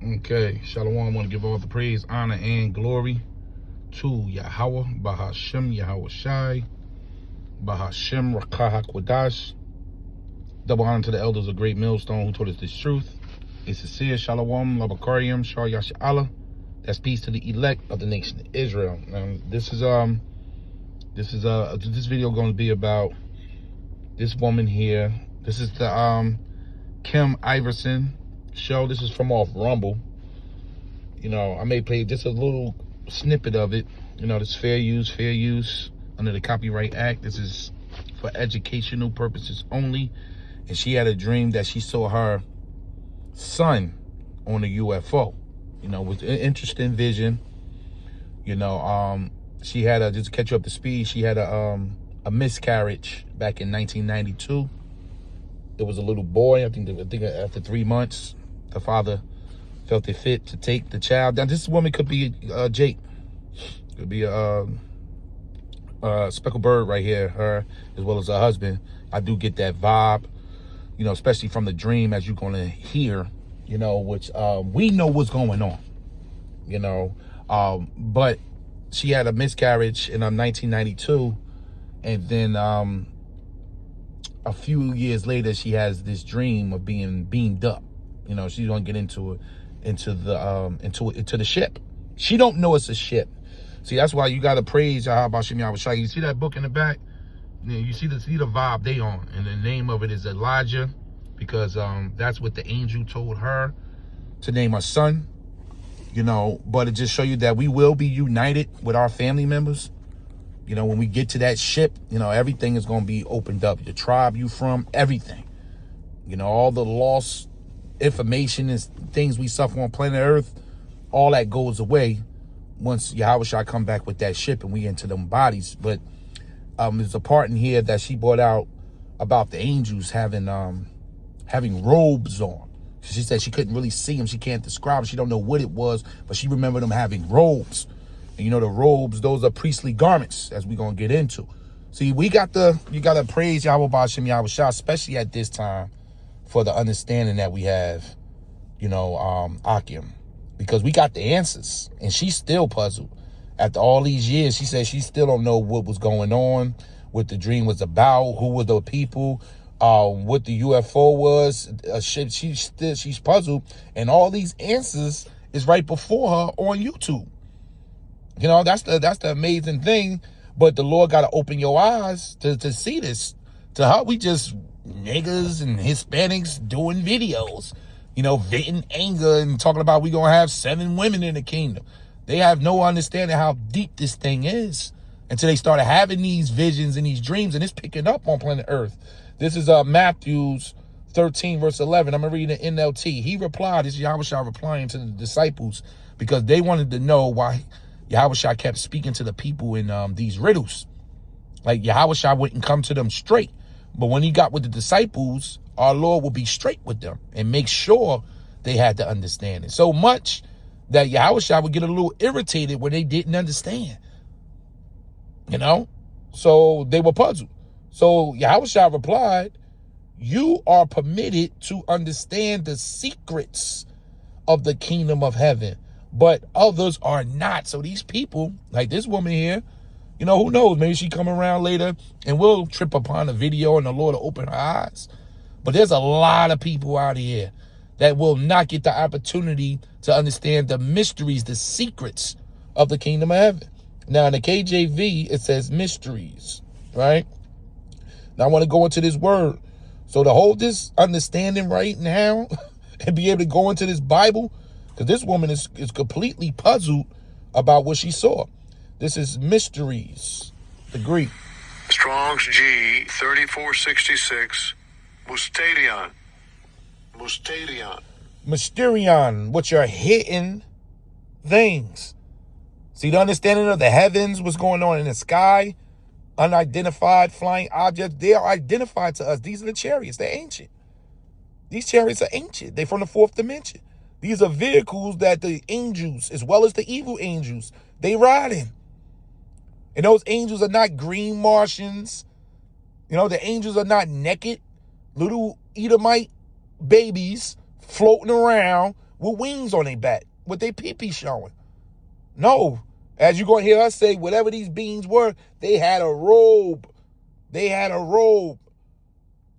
Okay, Shalom. I want to give all the praise, honor, and glory to Yahweh, Bahashem, Yahweh Shai, Bahashem, Rakah HaKwadash. Double honor to the elders of Great Millstone who taught us this truth. A sincere Shalom, Labakariam, Shah Yasha Allah. That's peace to the elect of the nation of Israel. This video going to be about this woman here. This is the Kim Iverson show. This is from off Rumble. You know, I may play just a little snippet of it. You know, this fair use under the Copyright Act. This is for educational purposes only. And she had a dream that she saw her son on a UFO. You know, with an interesting vision. You know, she had a, just to catch you up to speed, she had a miscarriage back in 1992. It was a little boy. I think after 3 months, the father felt it fit to take the child. Now, this woman could be Jake. Could be a speckled bird right here, her, as well as her husband. I do get that vibe, you know, especially from the dream, as you're going to hear, you know, which we know what's going on, you know. But she had a miscarriage in 1992, and then a few years later, she has this dream of being beamed up. You know, she's gonna get into the ship. She don't know it's a ship. See, that's why you gotta praise Yahweh Shem Yahweh Shai. You see that book in the back? You see the vibe they on, and the name of it is Elijah, because that's what the angel told her to name her son. You know, but it just show you that we will be united with our family members. You know, when we get to that ship, you know, everything is going to be opened up. The tribe you from, everything. You know, all the lost information and things we suffer on planet Earth, all that goes away once Yahweh shall come back with that ship and we enter them bodies. But there's a part in here that she brought out about the angels having robes on. She said she couldn't really see them. She can't describe it. She don't know what it was, but she remembered them having robes. And you know, the robes, those are priestly garments, as we're going to get into. See, you got to praise Yahweh Ba'ashem Yahweh Shah, especially at this time, for the understanding that we have, you know, Akim. Because we got the answers, and she's still puzzled. After all these years, she said she still don't know what was going on, what the dream was about, who were the people, what the UFO was. She's puzzled, and all these answers is right before her on YouTube. You know, that's the amazing thing. But the Lord got to open your eyes to see this. To her, we just niggas and Hispanics doing videos, you know, venting anger and talking about we going to have 7 women in the kingdom. They have no understanding how deep this thing is until they started having these visions and these dreams, and it's picking up on planet Earth. This is Matthew 13, verse 11. I'm going to read the NLT. He replied, this is Yahweh Shah replying to the disciples, because they wanted to know why Yahweh Shah kept speaking to the people in these riddles. Like, Yahweh Shah wouldn't come to them straight. But when he got with the disciples, our Lord would be straight with them and make sure they had the understanding. So much that Yahweh Shah would get a little irritated when they didn't understand. You know? So they were puzzled. So Yahweh Shah replied, you are permitted to understand the secrets of the kingdom of heaven, but others are not. So these people, like this woman here, you know, who knows? Maybe she come around later and we'll trip upon a video and the Lord will open her eyes. But there's a lot of people out here that will not get the opportunity to understand the mysteries, the secrets of the kingdom of heaven. Now, in the KJV, it says mysteries, right? Now, I want to go into this word. So to hold this understanding right now and be able to go into this Bible, because this woman is completely puzzled about what she saw. This is mysteries, the Greek. Strong's G 3466, Mysterion. Mysterion, which are hidden things. See, the understanding of the heavens, what's going on in the sky, unidentified flying objects, they are identified to us. These are the chariots. They're ancient. These chariots are ancient. They're from the 4th dimension. These are vehicles that the angels, as well as the evil angels, they ride in. And those angels are not green Martians. You know, the angels are not naked little Edomite babies floating around with wings on their back, with their pee-pee showing. No. As you're going to hear us say, whatever these beings were, they had a robe. They had a robe.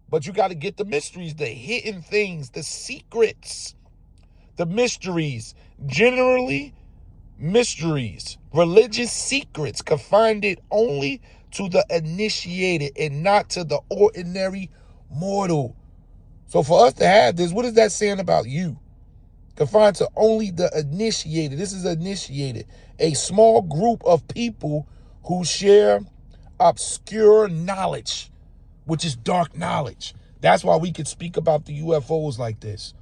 But you got to get the mysteries, the hidden things, the secrets, the mysteries. Generally, mysteries, religious secrets confined it only to the initiated and not to the ordinary mortal. So for us to have this, what is that saying about you? Confined to only the initiated. This is initiated. A small group of people who share obscure knowledge, which is dark knowledge. That's why we can speak about the UFOs like this.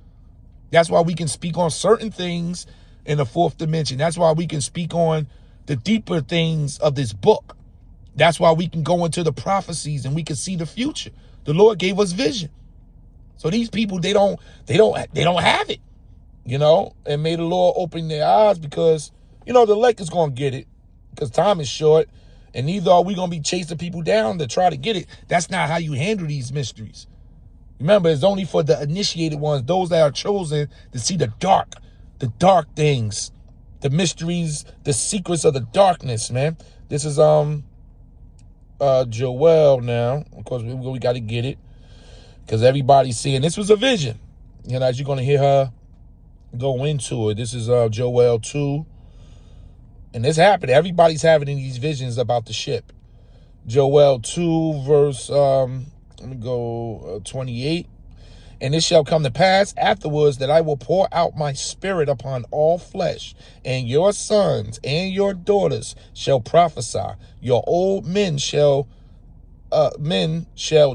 That's why we can speak on certain things in the fourth dimension. That's why we can speak on the deeper things of this book. That's why we can go into the prophecies and we can see the future. The Lord gave us vision. So these people, they don't have it, you know, and may the Lord open their eyes because, you know, the elect is going to get it because time is short. And neither are we going to be chasing people down to try to get it. That's not how you handle these mysteries. Remember, it's only for the initiated ones, those that are chosen to see the dark things, the mysteries, the secrets of the darkness, man. This is Joelle now. Of course, we got to get it because everybody's seeing this was a vision. You know, as you're going to hear her go into it. This is Joelle 2. And this happened. Everybody's having these visions about the ship. Joel 2, verse, 28. And it shall come to pass afterwards that I will pour out my spirit upon all flesh, and your sons and your daughters shall prophesy. Your old men shall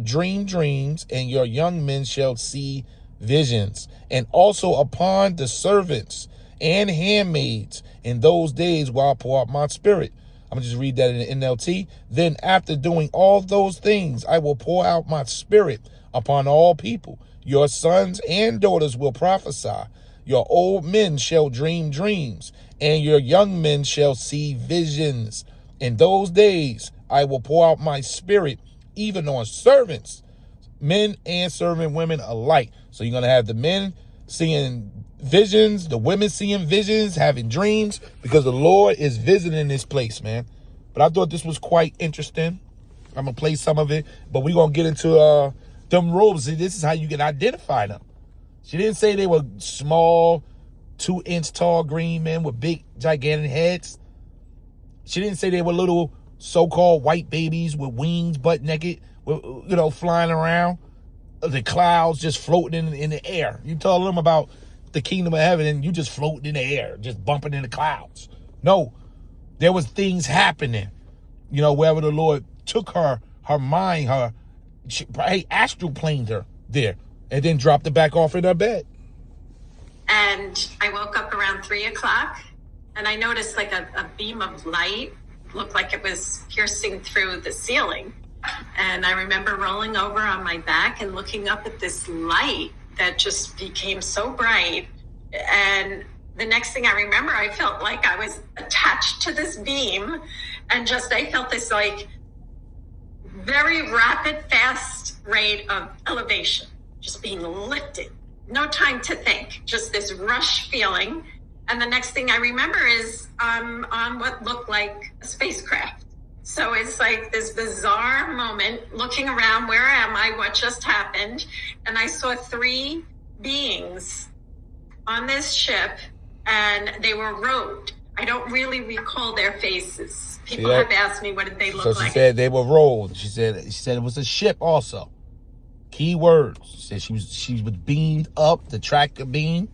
dream dreams, and your young men shall see visions. And also upon the servants and handmaids in those days will I pour out my spirit. I'm going to just read that in the NLT. Then after doing all those things, I will pour out my spirit upon all people. Your sons and daughters will prophesy. Your old men shall dream dreams, and your young men shall see visions. In those days, I will pour out my spirit even on servants, men and servant women alike. So you're going to have the men seeing visions, the women seeing visions, having dreams, because the Lord is visiting this place, man. But I thought this was quite interesting. I'm going to play some of it, but we're going to get into them robes. See, this is how you can identify them. She didn't say they were small, 2-inch tall green men with big, gigantic heads. She didn't say they were little so-called white babies with wings, butt naked, you know, flying around. The clouds just floating in the air. You tell them about the kingdom of heaven and you just floating in the air, just bumping in the clouds. No, there was things happening, you know, wherever the Lord took her mind, she astral planed her there and then dropped her back off in her bed. And I woke up around 3 o'clock and I noticed like a beam of light looked like it was piercing through the ceiling. And I remember rolling over on my back and looking up at this light that just became so bright. And the next thing I remember, I felt like I was attached to this beam and just, I felt this like very rapid, fast rate of elevation, just being lifted. No time to think, just this rush feeling. And the next thing I remember is I'm on what looked like a spacecraft. So it's like this bizarre moment, looking around, where am I, what just happened? And I saw 3 beings on this ship, and they were robed. I don't really recall their faces. People have asked me, what did they look like? So she said they were robed. She said it was a ship also. Key words. She said she was beamed up, the tractor beam.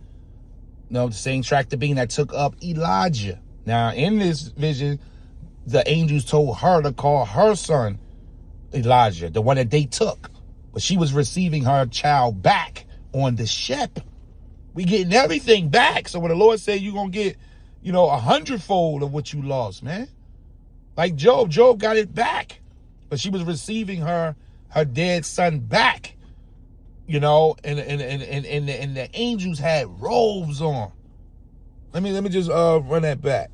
No, the same tractor beam that took up Elijah. Now, in this vision, the angels told her to call her son Elijah, the one that they took. But she was receiving her child back on the ship. We getting everything back. So when the Lord said you're going to get, you know, 100-fold of what you lost, man. Like Job got it back. But she was receiving her dead son back. You know, and the angels had robes on. Let me just run that back.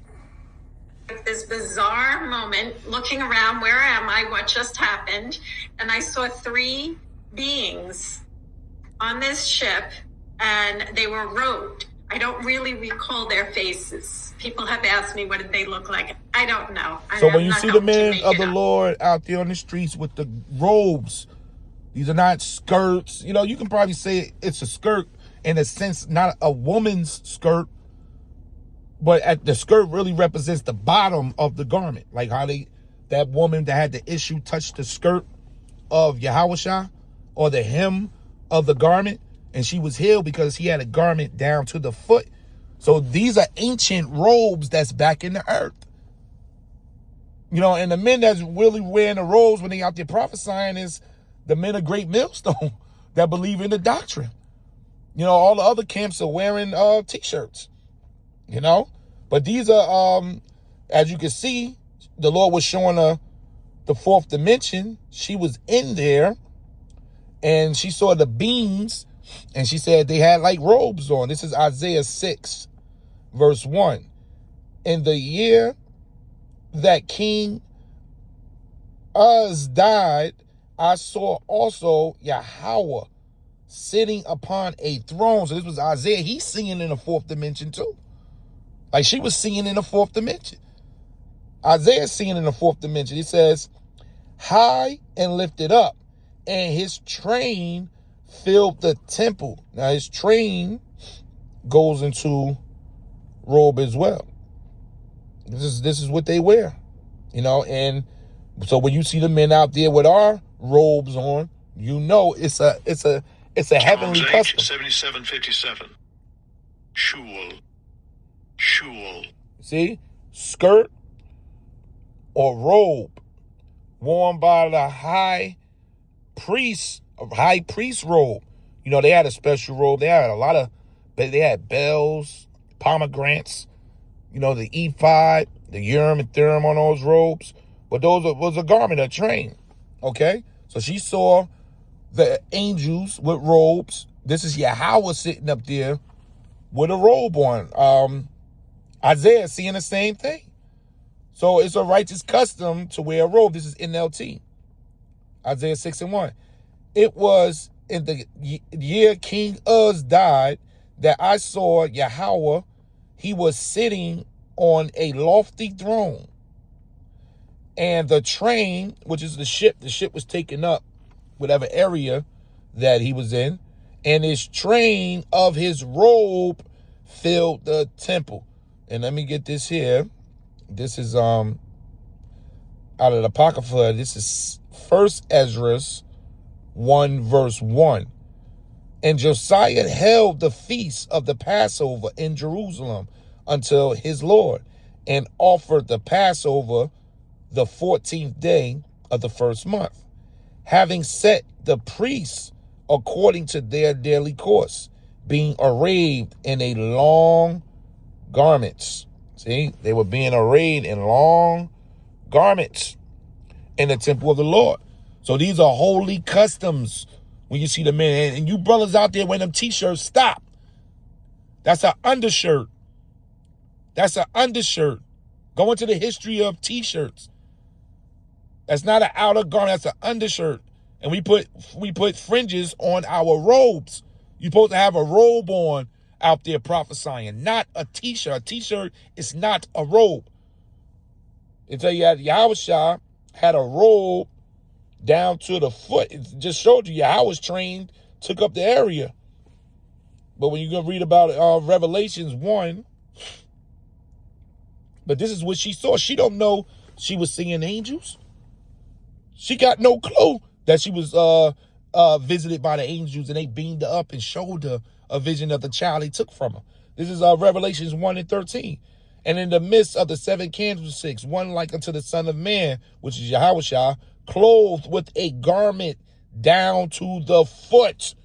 This bizarre moment, looking around, where am I, what just happened? And I saw 3 beings on this ship, and they were robed. I don't really recall their faces. People have asked me, what did they look like? I don't know. So I'm when you not see the going to men make of it the up. Lord out there on the streets with the robes, these are not skirts. You know, you can probably say it's a skirt in a sense, not a woman's skirt, but the skirt really represents the bottom of the garment. Like how that woman that had the issue touched the skirt of Yahushua or the hem of the garment, and she was healed because he had a garment down to the foot. So these are ancient robes that's back in the earth. You know, and the men that's really wearing the robes when they out there prophesying is the men of Great Millstone that believe in the doctrine. You know, all the other camps are wearing t-shirts, you know. But these are, as you can see, the Lord was showing her the fourth dimension. She was in there, and she saw the beams, and she said they had like robes on. This is Isaiah 6, verse 1. In the year that King Uz died, I saw also Yahweh sitting upon a throne. So this was Isaiah. He's seeing in the fourth dimension too. Like she was seeing in the fourth dimension. Isaiah's seeing in the fourth dimension. He says, high and lifted up, and his train filled the temple. Now his train goes into robe as well. This is what they wear, you know. And so when you see the men out there with our robes on, you know it's a heavenly custom. 7757. Shul. See, skirt or robe worn by the high priest robe. You know, they had a special robe. They had bells, pomegranates, you know, the ephod, the urim and thummim on those robes. But those was a garment, a train. Okay? So she saw the angels with robes. This is Yahweh sitting up there with a robe on. Isaiah seeing the same thing. So it's a righteous custom to wear a robe. This is NLT. Isaiah 6:1. It was in the year King Uz died that I saw Yahweh. He was sitting on a lofty throne. And the train, which is the ship was taken up, whatever area that he was in, and his train of his robe filled the temple. And let me get this here. This is out of the Apocrypha. This is 1 Ezra 1 verse 1. And Josiah held the feast of the Passover in Jerusalem until his Lord, and offered the Passover the 14th day of the first month, having set the priests according to their daily course, being arrayed in a long garments. See, they were being arrayed in long garments in the temple of the Lord. So these are holy customs. When you see the men, and you brothers out there wearing them t-shirts, stop. That's an undershirt. That's an undershirt. Go into the history of t-shirts. That's not an outer garment. That's an undershirt. And we put fringes on our robes. You're supposed to have a robe on out there prophesying, not a t-shirt. A t-shirt is not a robe. They tell you that Yahushua had a robe down to the foot. It just showed you Yahweh's train took up the area. But when you go read about Revelations 1, but this is what she saw. She don't know she was seeing angels. She got no clue that she was visited by the angels, and they beamed her up and showed her a vision of the child they took from her. This is Revelations 1 and 13. And in the midst of the seven candlesticks, one like unto the Son of Man, which is Yahushua, clothed with a garment down to the foot,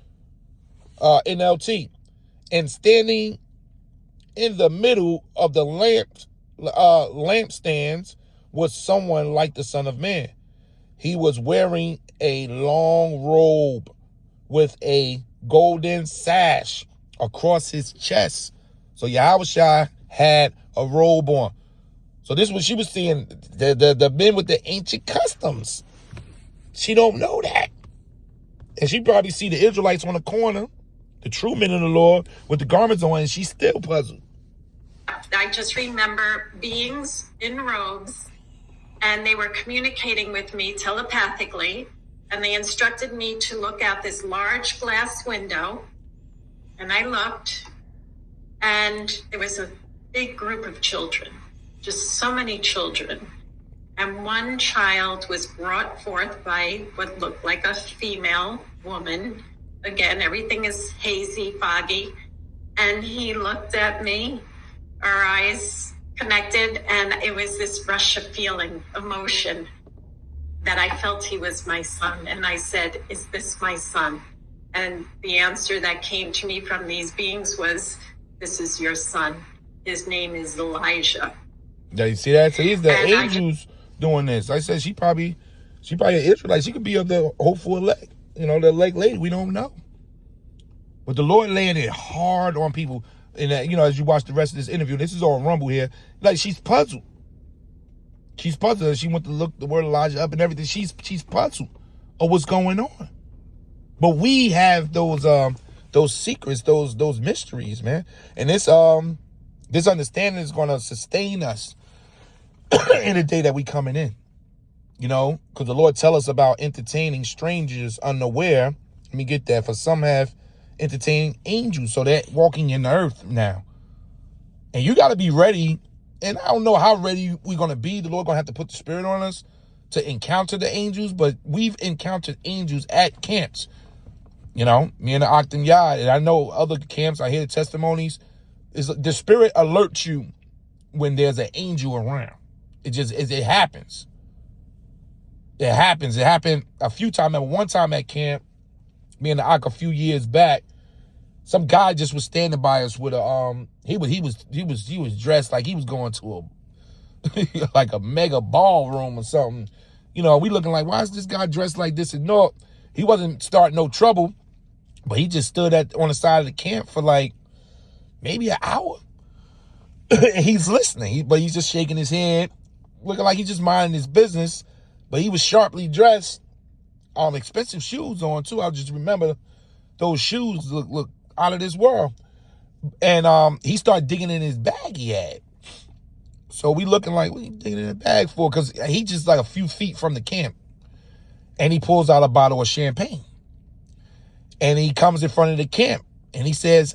NLT, and standing in the middle of the lampstands was someone like the Son of Man. He was wearing a long robe with a golden sash across his chest. So Yahushua had a robe on. So this is what she was seeing, the men with the ancient customs. She don't know that. And she probably see the Israelites on the corner, the true men of the Lord with the garments on, and she's still puzzled. I just remember beings in robes, and they were communicating with me telepathically, and they instructed me to look out this large glass window. And I looked, and there was a big group of children, just so many children. And one child was brought forth by what looked like a female woman. Again, everything is hazy, foggy. And he looked at me, our eyes connected, and it was this rush of feeling, emotion, that I felt he was my son. And I said, "Is this my son?" And the answer that came to me from these beings was, "This is your son. His name is Elijah." Yeah, you see that? So he's the And angels doing this. I said she probably an Israelite. She could be of the hopeful elect. You know, the elect lady. We don't know. But the Lord laying it hard on people. And as you watch the rest of this interview, this is on Rumble here. Like, she's puzzled. She's puzzled. She went to look the word Elijah up and everything. She's puzzled of what's going on. But we have those secrets, those mysteries, man. And this understanding is going to sustain us in the day that we coming in. Because the Lord tell us about entertaining strangers unaware. Let me get that. For some have entertaining angels, so they're walking in the earth now. And you got to be ready. And I don't know how ready we're going to be. The Lord going to have to put the spirit on us to encounter the angels. But we've encountered angels at camps. Me and the Octon Yard, and I know other camps, I hear the testimonies. The spirit alerts you when there's an angel around. It happens. It happens. It happened a few times. I remember one time at camp, me and the Ock a few years back, some guy just was standing by us with a he was dressed like he was going to a like a mega ballroom or something. We looking like, why is this guy dressed like this? And no, he wasn't starting no trouble, but he just stood on the side of the camp for like maybe an hour. And he's listening, but he's just shaking his head, looking like he's just minding his business. But he was sharply dressed, expensive shoes on too. I just remember those shoes look out of this world. And he started digging in his bag he had. So we looking like, what are you digging in the bag for? Because he just like a few feet from the camp. And he pulls out a bottle of champagne. And he comes in front of the camp. And he said,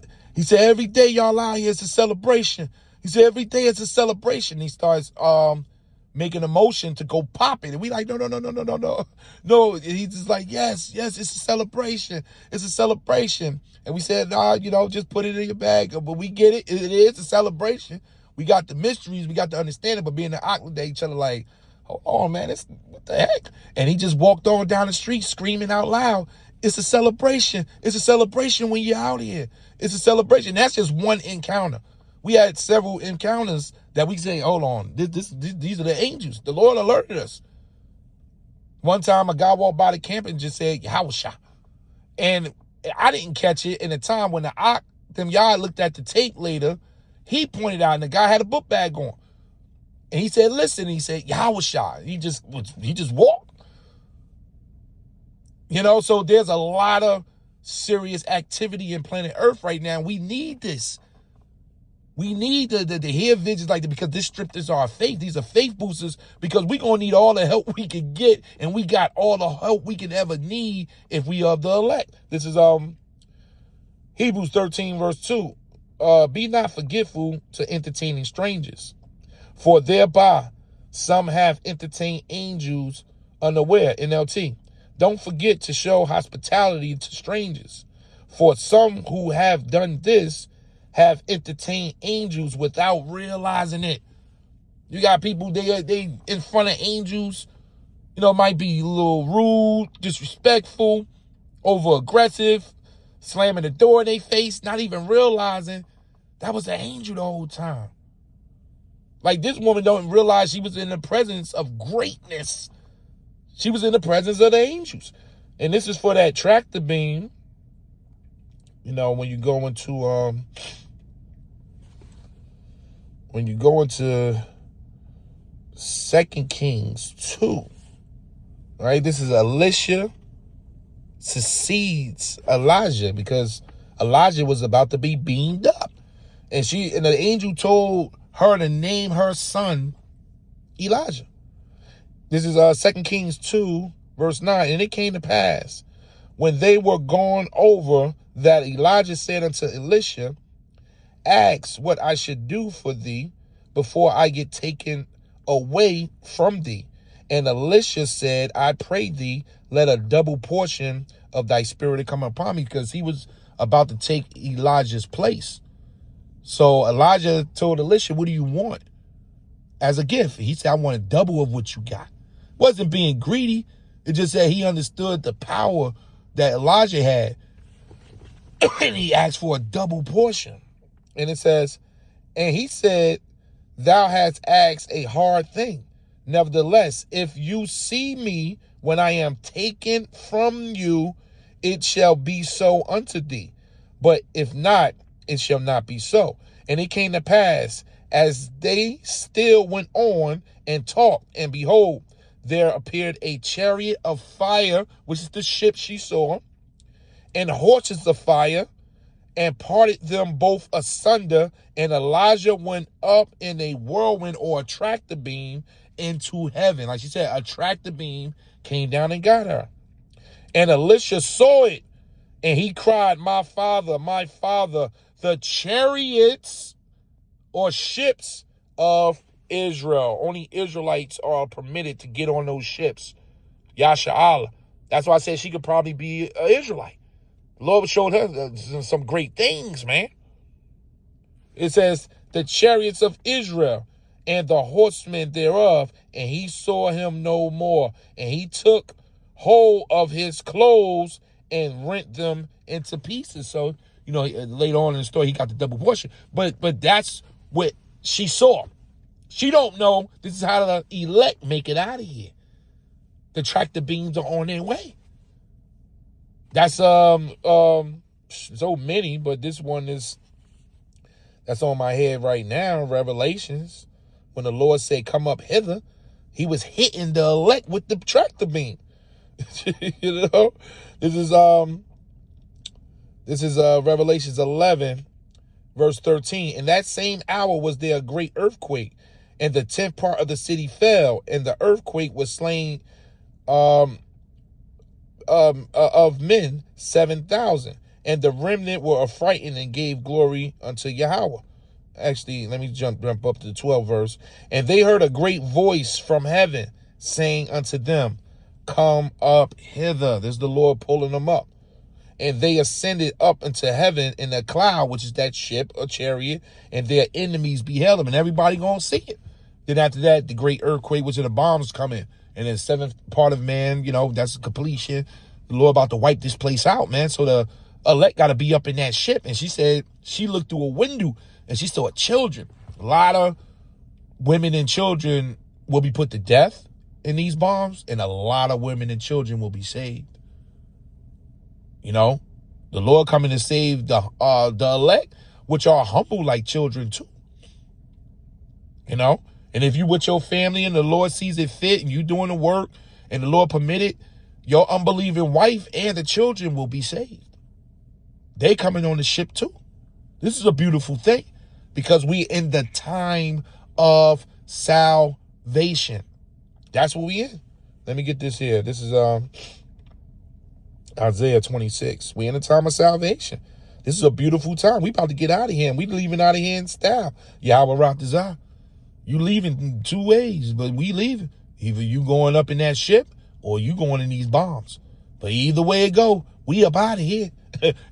every day y'all out here, it's a celebration. He said, every day it's a celebration. He starts making a motion to go pop it. And we like, no. No, and he's just like, yes, it's a celebration. It's a celebration. And we said, just put it in your bag. But we get it. It is a celebration. We got the mysteries. We got the understanding. But being the Auckland, they each other like, hold on, man, what the heck? And he just walked on down the street screaming out loud, it's a celebration. It's a celebration when you're out here. It's a celebration. That's just one encounter. We had several encounters that we say, hold on, these are the angels. The Lord alerted us. One time a guy walked by the camp and just said, Yahusha. And I didn't catch it. In the time when them y'all looked at the tape later, he pointed out and the guy had a book bag on. And he said, listen, he said, Yahusha. He just walked. So there's a lot of serious activity in planet Earth right now. We need this. We need to hear visions like that because this strips our faith. These are faith boosters because we're going to need all the help we can get, and we got all the help we can ever need if we are the elect. This is Hebrews 13, verse 2. Be not forgetful to entertaining strangers, for thereby some have entertained angels unaware. NLT. Don't forget to show hospitality to strangers, for some who have done this have entertained angels without realizing it. You got people, they in front of angels, might be a little rude, disrespectful, over aggressive, slamming the door in their face, not even realizing that was an angel the whole time. Like, this woman don't realize she was in the presence of greatness. She was in the presence of the angels. And this is for that tractor beam. When you go into 2 Kings 2, right? This is Elisha succeeds Elijah because Elijah was about to be beamed up. And the angel told her to name her son Elijah. This is 2 Kings 2, verse 9. And it came to pass, when they were gone over, that Elijah said unto Elisha, ask what I should do for thee before I get taken away from thee. And Elisha said, I pray thee, let a double portion of thy spirit come upon me, because he was about to take Elijah's place. So Elijah told Elisha, what do you want as a gift? He said, I want a double of what you got. Wasn't being greedy. It just said he understood the power that Elijah had. And he asked for a double portion. And it says, and he said, thou hast asked a hard thing. Nevertheless, if you see me when I am taken from you, it shall be so unto thee. But if not, it shall not be so. And it came to pass, as they still went on and talked, and behold, there appeared a chariot of fire, which is the ship she saw, and horses of fire, and parted them both asunder. And Elijah went up in a whirlwind, or a tractor beam, into heaven. Like she said, a tractor beam came down and got her. And Elisha saw it, and he cried, my father, the chariots or ships of Israel. Only Israelites are permitted to get on those ships. Yasha Allah. That's why I said she could probably be an Israelite. The Lord showed her some great things, man. It says, the chariots of Israel and the horsemen thereof, and he saw him no more. And he took hold of his clothes and rent them into pieces. So, later on in the story, he got the double portion. But that's what she saw. She don't know this is how the elect make it out of here. The tractor beams are on their way. That's so many, but this one that's on my head right now, Revelations. When the Lord said, come up hither, he was hitting the elect with the tractor beam. This is Revelations 11, verse 13. In that same hour was there a great earthquake, and the 10th part of the city fell, and the earthquake was slain of men 7,000, and the remnant were affrighted and gave glory unto Yahweh. Actually, let me jump up to the 12th verse. And they heard a great voice from heaven saying unto them, come up hither. There's the Lord pulling them up. And they ascended up into heaven in a cloud, which is that ship, a chariot, and their enemies beheld them, and everybody gonna see it. Then after that, the great earthquake, which are the bombs coming, and then 7th part of man, that's completion. The Lord about to wipe this place out, man. So the elect got to be up in that ship. And she said she looked through a window and she saw children. A lot of women and children will be put to death in these bombs, and a lot of women and children will be saved. The Lord coming to save the elect, which are humble like children too. And if you with your family and the Lord sees it fit and you doing the work and the Lord permitted, your unbelieving wife and the children will be saved. They coming on the ship too. This is a beautiful thing because we in the time of salvation. That's what we in. Let me get this here. This is Isaiah 26. We in the time of salvation. This is a beautiful time. We about to get out of here, and we leaving out of here in style. Yahweh Raptazah. You leaving in 2 ways, but we leaving. Either you going up in that ship or you going in these bombs. But either way it go, we up out of here.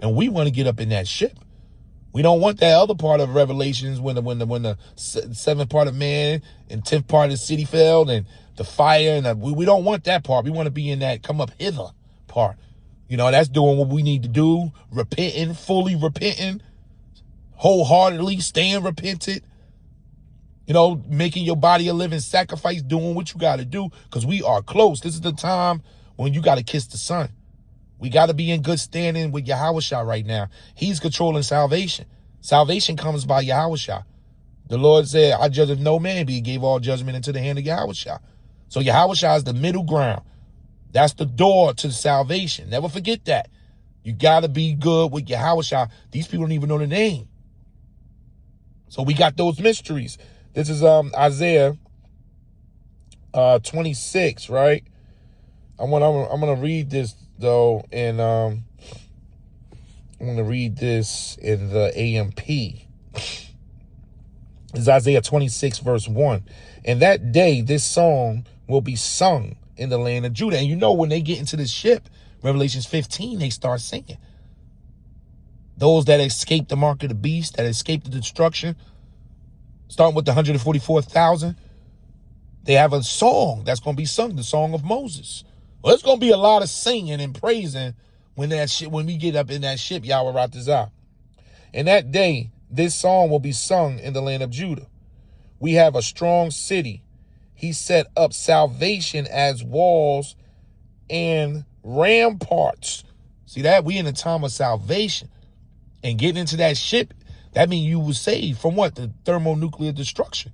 And we want to get up in that ship. We don't want that other part of Revelations when the 7th part of man and 10th part of the city fell and the fire. And we don't want that part. We want to be in that come up hither part. That's doing what we need to do. Repenting, fully repenting, wholeheartedly staying repentant. Making your body a living sacrifice, doing what you got to do, because we are close. This is the time when you got to kiss the Son. We got to be in good standing with Yahushua right now. He's controlling salvation. Salvation comes by Yahushua. The Lord said, I judge of no man, but he gave all judgment into the hand of Yahushua. So Yahushua is the middle ground. That's the door to salvation. Never forget that. You got to be good with Yahushua. These people don't even know the name. So we got those mysteries. This is Isaiah 26, right? I'm gonna read this though, and I'm gonna read this in the AMP. It's Isaiah 26, verse 1. And that day, this song will be sung in the land of Judah. And you know, when they get into the ship, Revelations 15, they start singing. Those that escaped the mark of the beast, that escaped the destruction, starting with the 144,000, they have a song that's going to be sung, the song of Moses. Well, there's going to be a lot of singing and praising when we get up in that ship, Yahweh Ratazah. And that day, this song will be sung in the land of Judah. We have a strong city. He set up salvation as walls and ramparts. See that? We in the time of salvation. And getting into that ship, that means you were saved from what? The thermonuclear destruction.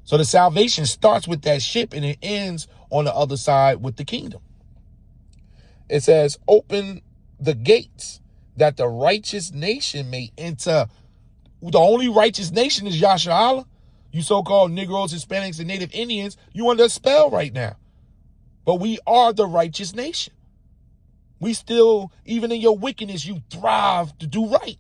So the salvation starts with that ship and it ends on the other side with the kingdom. It says, open the gates that the righteous nation may enter. The only righteous nation is Yasha Allah. You so-called Negroes, Hispanics, and Native Indians, you under a spell right now. But we are the righteous nation. We still, even in your wickedness, you thrive to do right.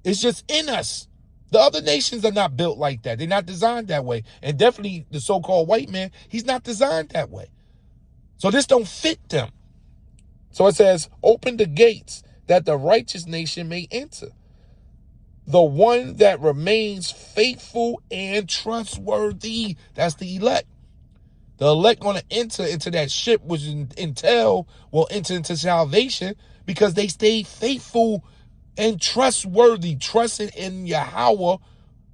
It's just in us. The other nations are not built like that. They're not designed that way. And definitely the so-called white man, he's not designed that way. So this don't fit them. So it says, open the gates that the righteous nation may enter. The one that remains faithful and trustworthy. That's the elect. The elect going to enter into that ship, which entail will enter into salvation because they stayed faithful and trustworthy, trusting in Yahweh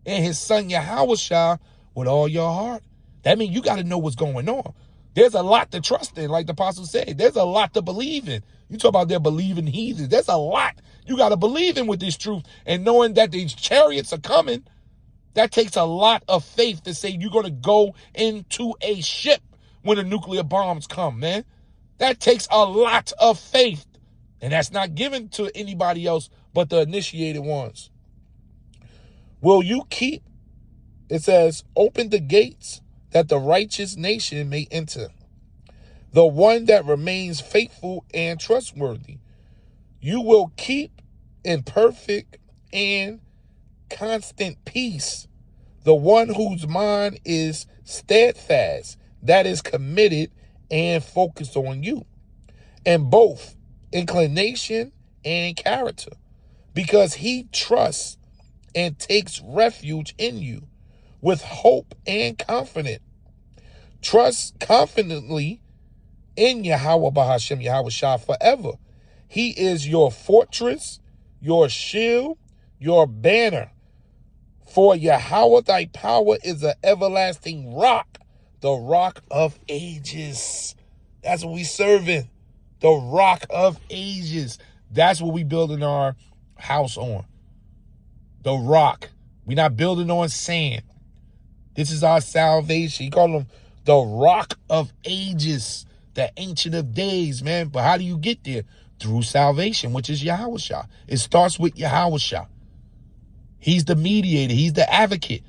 and his son Yahushua with all your heart. That means you got to know what's going on. There's a lot to trust in, like the apostle said. There's a lot to believe in. You talk about their believing heathens. There's a lot you got to believe in with this truth. And knowing that these chariots are coming, that takes a lot of faith to say you're going to go into a ship when the nuclear bombs come, man. That takes a lot of faith. And that's not given to anybody else but the initiated ones. Will you keep, it says, open the gates that the righteous nation may enter. The one that remains faithful and trustworthy. You will keep in perfect and constant peace the one whose mind is steadfast, that is committed and focused on you, and both inclination and character, because he trusts and takes refuge in you with hope and confidence. Trust confidently in Yahweh Bahashem, Yahweh Shah forever. He is your fortress, your shield, your banner. For Yahweh thy power is an everlasting rock, the rock of ages. That's what we serving. The rock of ages. That's what we building our house on. The rock. We're not building on sand. This is our salvation. He called them the rock of ages, the ancient of days, man. But how do you get there? Through salvation, which is Yahushua. It starts with Yahushua. He's the mediator. He's the advocate.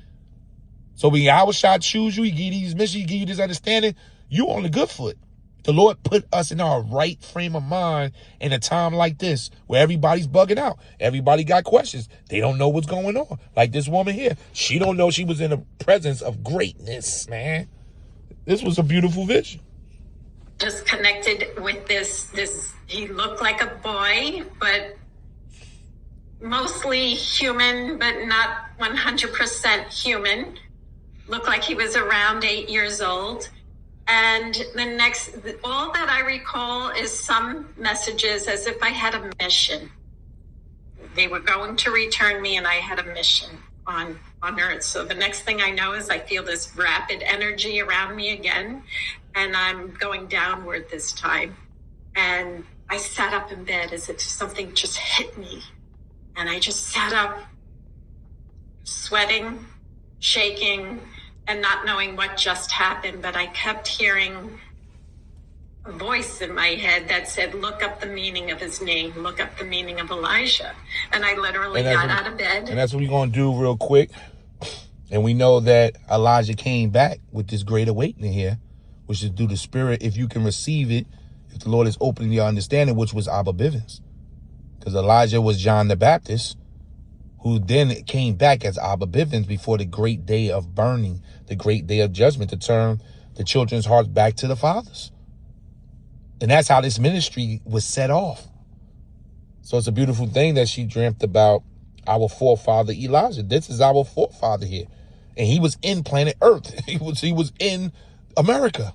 So when Yahushua choose you, he give you these missions, he give you this understanding, you on the good foot. The Lord put us in our right frame of mind in a time like this where everybody's bugging out. Everybody got questions. They don't know what's going on. Like this woman here. She don't know she was in the presence of greatness, man. This was a beautiful vision. Just connected with this, he looked like a boy, but mostly human, but not 100% human. Looked like he was around 8 years old. And all that I recall is some messages as if I had a mission. They were going to return me and I had a mission on earth. So the next thing I know is I feel this rapid energy around me again, and I'm going downward this time. And I sat up in bed as if something just hit me. And I just sat up, sweating, shaking, and not knowing what just happened. But I kept hearing a voice in my head that said, look up the meaning of his name, look up the meaning of Elijah. And I literally got out of bed. And that's what we're going to do real quick. And we know that Elijah came back with this great awakening here, which is through the Spirit. If you can receive it, if the Lord is opening your understanding, which was Abba Bivens. Because Elijah was John the Baptist, who then came back as Abba Bivens before the great day of burning, the great day of judgment, to turn the children's hearts back to the fathers. And that's how this ministry was set off. So it's a beautiful thing that she dreamt about our forefather Elijah. This is our forefather here. And he was in planet Earth. He was in America.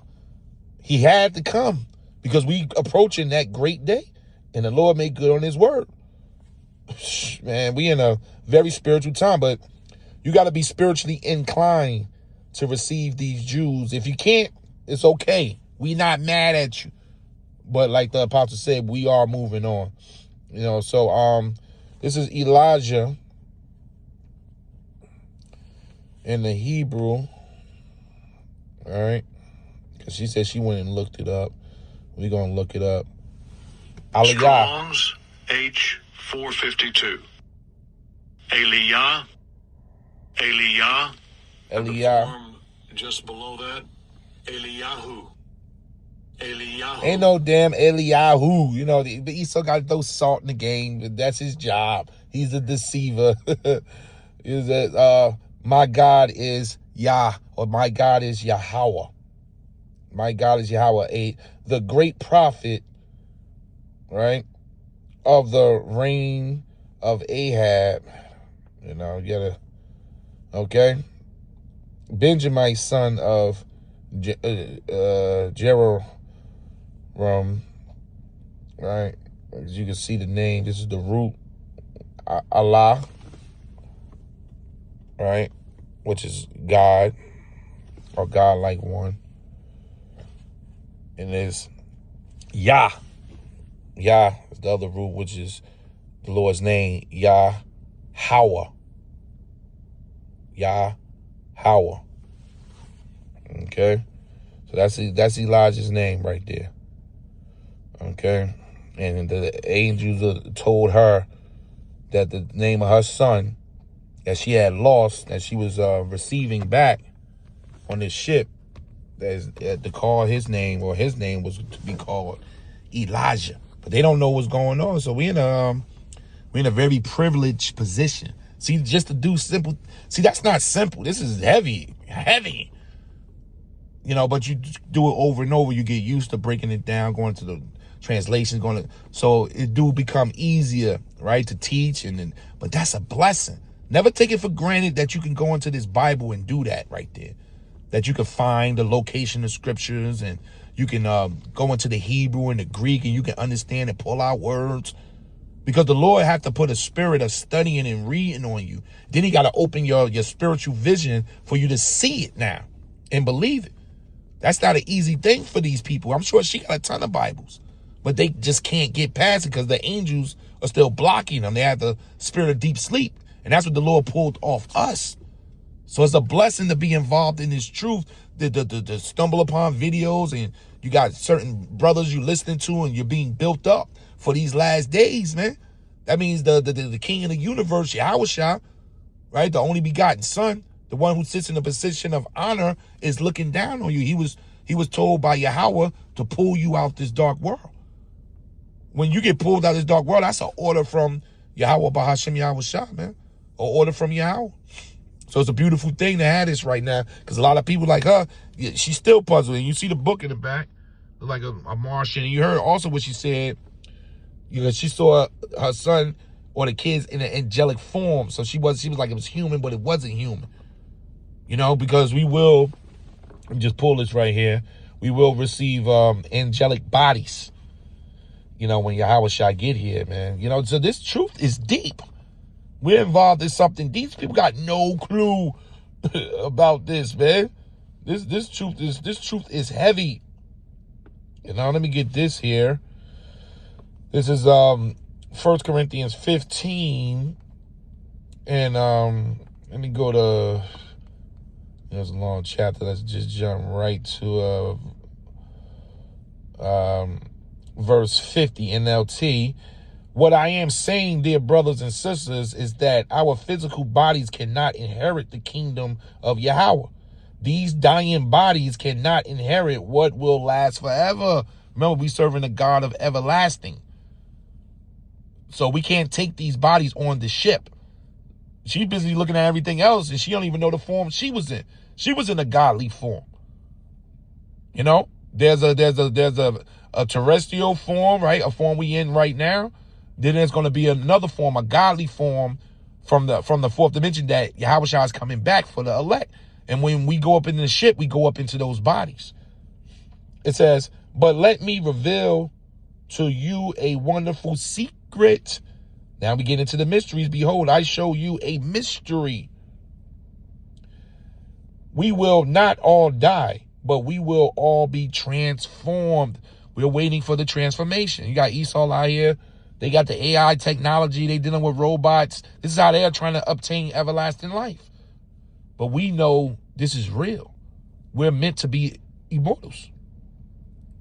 He had to come because we approaching that great day. And the Lord made good on his word. Man, we in a very spiritual time, but you got to be spiritually inclined to receive these Jews. If you can't, it's okay. We not mad at you. But like the apostle said, we are moving on. You know, so this is Elijah in the Hebrew. All right. Because she said she went and looked it up. We're going to look it up. Aliyah. Strong's H452. Aliyah. Aliyah. Aliyah. Just below that, Eliyahu. Eliyahu. Ain't no damn Eliyahu. You know, but he still got to throw salt in the game. That's his job. He's a deceiver. Is that my God is Yah, or my God is Yahweh. My God is Yahweh. The great prophet, right, of the reign of Ahab. You know, you gotta, okay. Benjamin, son of Jeroboam, right? As you can see the name, this is the root, Allah, right? Which is God, or God-like one. And there's Yah. Yah is the other root, which is the Lord's name, Yahweh. Yahweh. Okay? So that's Elijah's name right there. Okay? And the angels told her that the name of her son that she had lost, that she was receiving back on this ship, to call his name, or his name was to be called Elijah. But they don't know what's going on. So we're in a very privileged position. See, just to do simple, see, that's not simple. This is heavy. You know, but you do it over and over, you get used to breaking it down, going to the translations, so it do become easier, right, to teach. But that's a blessing. Never take it for granted that you can go into this Bible and do that right there. That you can find the location of scriptures, and you can go into the Hebrew and the Greek, and you can understand and pull out words. Because the Lord have to put a spirit of studying and reading on you. Then he got to open your spiritual vision for you to see it now and believe it. That's not an easy thing for these people. I'm sure she got a ton of Bibles, but they just can't get past it because the angels are still blocking them. They have the spirit of deep sleep. And that's what the Lord pulled off us. So it's a blessing to be involved in this truth, to stumble upon videos, and you got certain brothers you listening to, and you're being built up for these last days, man. That means the king of the universe, Yahushua, right? The only begotten son, the one who sits in a position of honor, is looking down on you. He was told by Yahweh to pull you out this dark world. When you get pulled out of this dark world, that's an order from Yahweh Bahashem Yahushua, man. An order from Yahweh. So it's a beautiful thing to have this right now, because a lot of people like her, she's still puzzling. You see the book in the back, like a Martian. And you heard also what she said. You know, she saw her son or the kids in an angelic form. So she was like, it was human, but it wasn't human. You know, because we will, let me just pull this right here, we will receive angelic bodies, you know, when Yahweh shall get here, man. You know, so this truth is deep. We're involved in something deep. People got no clue about this, man. This truth is heavy. You know, let me get this here. This is 1 Corinthians 15. And let me go to, there's a long chapter. Let's just jump right to verse 50 NLT. What I am saying, dear brothers and sisters, is that our physical bodies cannot inherit the kingdom of Yahweh. These dying bodies cannot inherit what will last forever. Remember, we serving a God of everlasting. So we can't take these bodies on the ship. She's busy looking at everything else, and she don't even know the form she was in. She was in a godly form. You know, there's a terrestrial form, right? A form we in right now. Then there's going to be another form, a godly form from the fourth dimension that Yahushua is coming back for the elect. And when we go up in the ship, we go up into those bodies. It says, but let me reveal to you a wonderful secret. Now we get into the mysteries. Behold, I show you a mystery. We will not all die, but we will all be transformed. We're waiting for the transformation. You got Esau out here. They got the AI technology. They dealing with robots. This is how they're trying to obtain everlasting life. But we know this is real. We're meant to be immortals.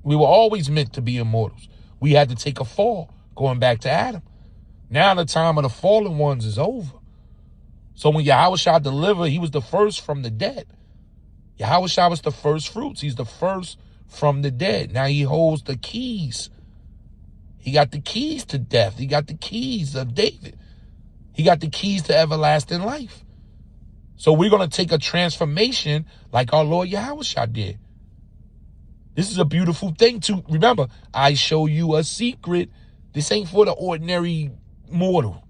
We were always meant to be immortals. We had to take a fall, going back to Adam. Now the time of the fallen ones is over. So when Yahushua delivered, he was the first from the dead. Yahushua was the first fruits. He's the first from the dead. Now he holds the keys. He got the keys to death. He got the keys of David. He got the keys to everlasting life. So we're going to take a transformation like our Lord Yahushua did. This is a beautiful thing to remember. I show you a secret. This ain't for the ordinary mortal.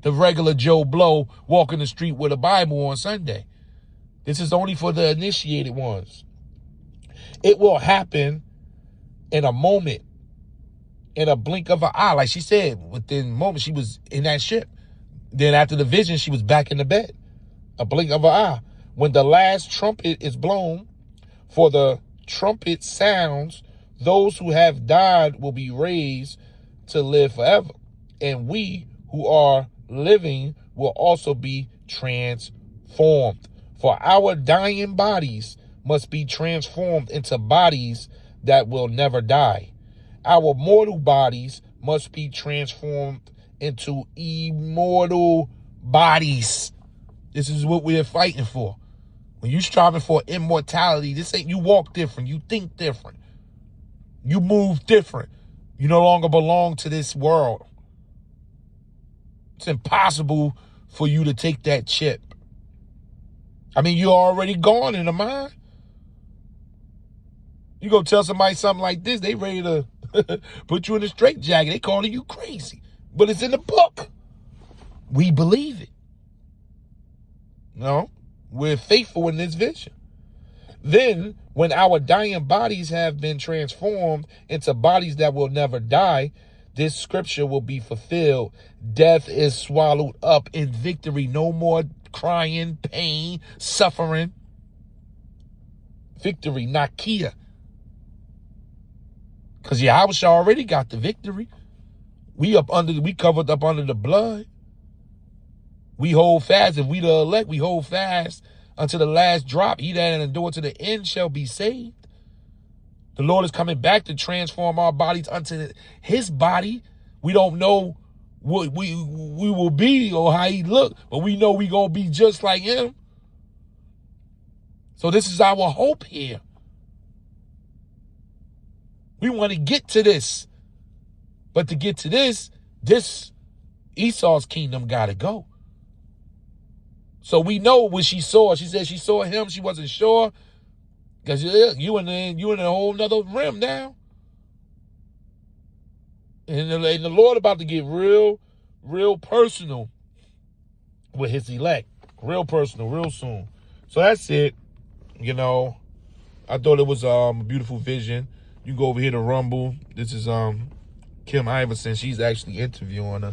The regular Joe Blow walking the street with a Bible on Sunday. This is only for the initiated ones. It will happen in a moment, in a blink of an eye. Like she said, within a moment, she was in that ship. Then after the vision, she was back in the bed. A blink of an eye. When the last trumpet is blown, for the trumpet sounds, those who have died will be raised to live forever. And we who are living will also be transformed. For our dying bodies must be transformed into bodies that will never die. Our mortal bodies must be transformed into immortal bodies. This is what we're fighting for. When you're striving for immortality, this ain't, you walk different, you think different, you move different. You no longer belong to this world. It's impossible for you to take that chip. I mean, you're already gone in the mind. You go tell somebody something like this, they ready to put you in a straitjacket. They calling you crazy. But it's in the book. We believe it. No, we're faithful in this vision. Then, when our dying bodies have been transformed into bodies that will never die, this scripture will be fulfilled. Death is swallowed up in victory. No more crying, pain, suffering. Victory, Nakia. Because Yahushua already got the victory. We covered up under the blood. We hold fast. If we the elect, we hold fast until the last drop. He that endure to the end shall be saved. The Lord is coming back to transform our bodies unto his body. We don't know what we will be or how he look, but we know we going to be just like him. So this is our hope here. We want to get to this. But to get to this Esau's kingdom got to go. So we know what she saw. She said she saw him. She wasn't sure. Because you in a whole nother realm now. And the Lord about to get real personal with his elect. Real personal, real soon. So that's it. You know, I thought it was a beautiful vision. You go over here to Rumble. This is Kim Iverson. She's actually interviewing her.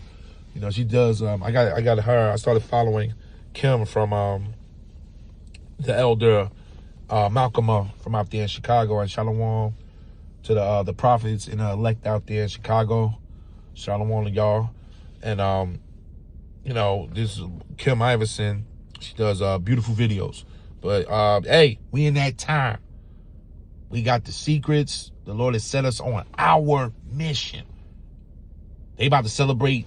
You know, she does. I got her. I started following Kim from the elder Malcolm from out there in Chicago, and Shalom to the prophets and elect out there in Chicago. Shalom to y'all. And you know, this is Kim Iverson. She does beautiful videos. But hey, we in that time. We got the secrets. The Lord has set us on our mission. They about to celebrate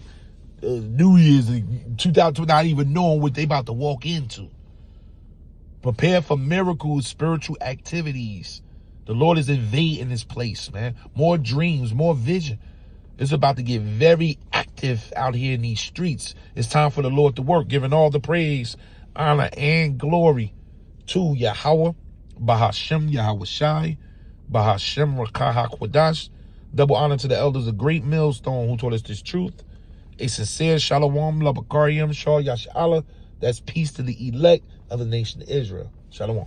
New Year's 2020, not even knowing what they about to walk into. Prepare for miracles, spiritual activities. The Lord is invading this place, man. More dreams, more vision. It's about to get very active out here in these streets. It's time for the Lord to work, giving all the praise, honor, and glory to Yahweh, Bahashem Yahweh Shai, Bahashem Rakah HaKwadash. Double honor to the elders of Great Millstone who taught us this truth. A sincere Shalom, Labakariam, Shah Yashala. That's peace to the elect of the nation of Israel. Shalom.